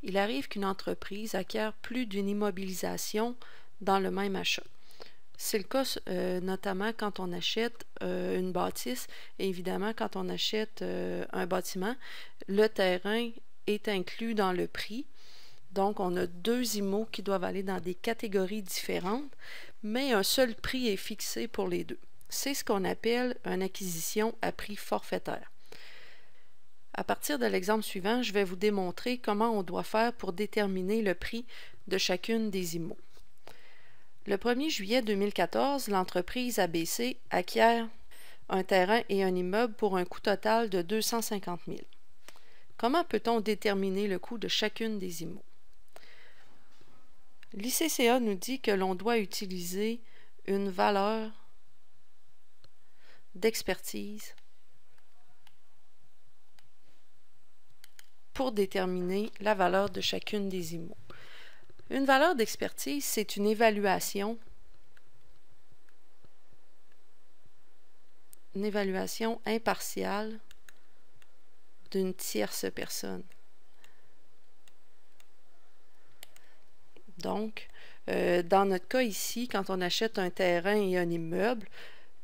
il arrive qu'une entreprise acquiert plus d'une immobilisation dans le même achat. C'est le cas notamment quand on achète une bâtisse et évidemment quand on achète un bâtiment, le terrain est inclus dans le prix. Donc, on a deux IMO qui doivent aller dans des catégories différentes, mais un seul prix est fixé pour les deux. C'est ce qu'on appelle une acquisition à prix forfaitaire. À partir de l'exemple suivant, je vais vous démontrer comment on doit faire pour déterminer le prix de chacune des IMO. Le 1er juillet 2014, l'entreprise ABC acquiert un terrain et un immeuble pour un coût total de 250 000. Comment peut-on déterminer le coût de chacune des IMO? L'ICCA nous dit que l'on doit utiliser une valeur d'expertise pour déterminer la valeur de chacune des IMO. Une valeur d'expertise, c'est une évaluation impartiale d'une tierce personne. Donc, dans notre cas ici, quand on achète un terrain et un immeuble,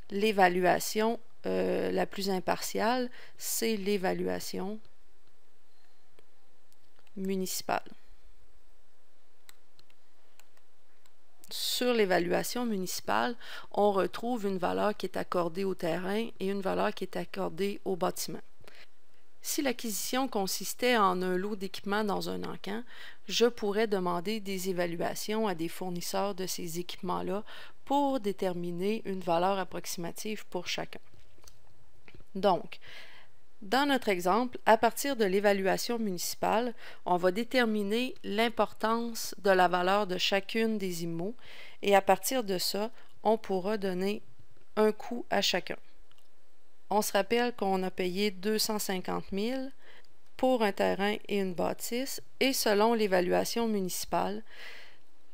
l'évaluation la plus impartiale, c'est l'évaluation municipale. Sur l'évaluation municipale, on retrouve une valeur qui est accordée au terrain et une valeur qui est accordée au bâtiment. Si l'acquisition consistait en un lot d'équipements dans un encan, je pourrais demander des évaluations à des fournisseurs de ces équipements-là pour déterminer une valeur approximative pour chacun. Donc, dans notre exemple, à partir de l'évaluation municipale, on va déterminer l'importance de la valeur de chacune des IMO et à partir de ça, on pourra donner un coût à chacun. On se rappelle qu'on a payé 250 000 pour un terrain et une bâtisse et selon l'évaluation municipale,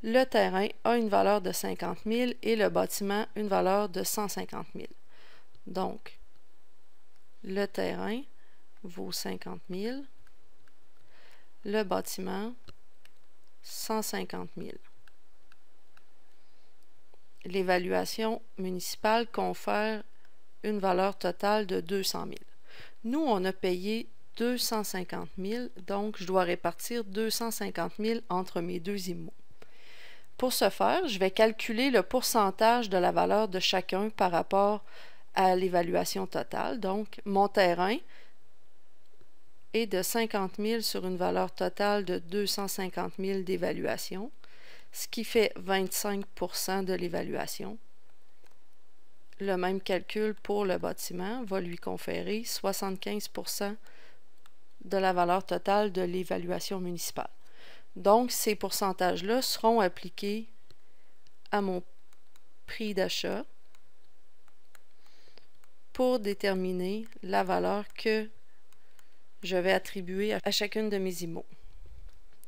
le terrain a une valeur de 50 000 et le bâtiment une valeur de 150 000. Donc, le terrain vaut 50 000, le bâtiment 150 000. L'évaluation municipale confère une valeur totale de 200 000. Nous, on a payé 250 000, donc je dois répartir 250 000 entre mes deux IMO. Pour ce faire, je vais calculer le pourcentage de la valeur de chacun par rapport à l'évaluation totale. Donc, mon terrain est de 50 000 sur une valeur totale de 250 000 d'évaluation, ce qui fait 25 % de l'évaluation. Le même calcul pour le bâtiment va lui conférer 75 % de la valeur totale de l'évaluation municipale. Donc, ces pourcentages-là seront appliqués à mon prix d'achat pour déterminer la valeur que je vais attribuer à chacune de mes IMO.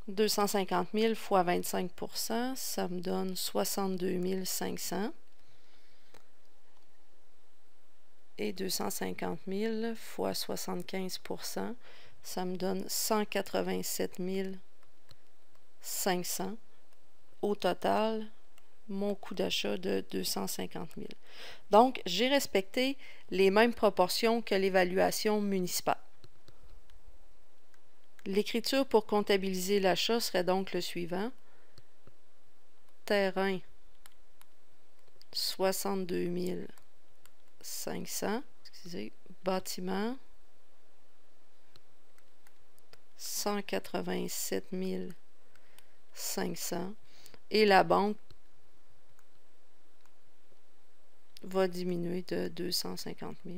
250 000 fois 25 %, ça me donne 62 500. Et 250 000 fois 75 %, ça me donne 187 500. Au total, mon coût d'achat de 250 000. Donc, j'ai respecté les mêmes proportions que l'évaluation municipale. L'écriture pour comptabiliser l'achat serait donc le suivant. Terrain, 62 500. Excusez, bâtiment, 187 500. Et la banque va diminuer de 250 000.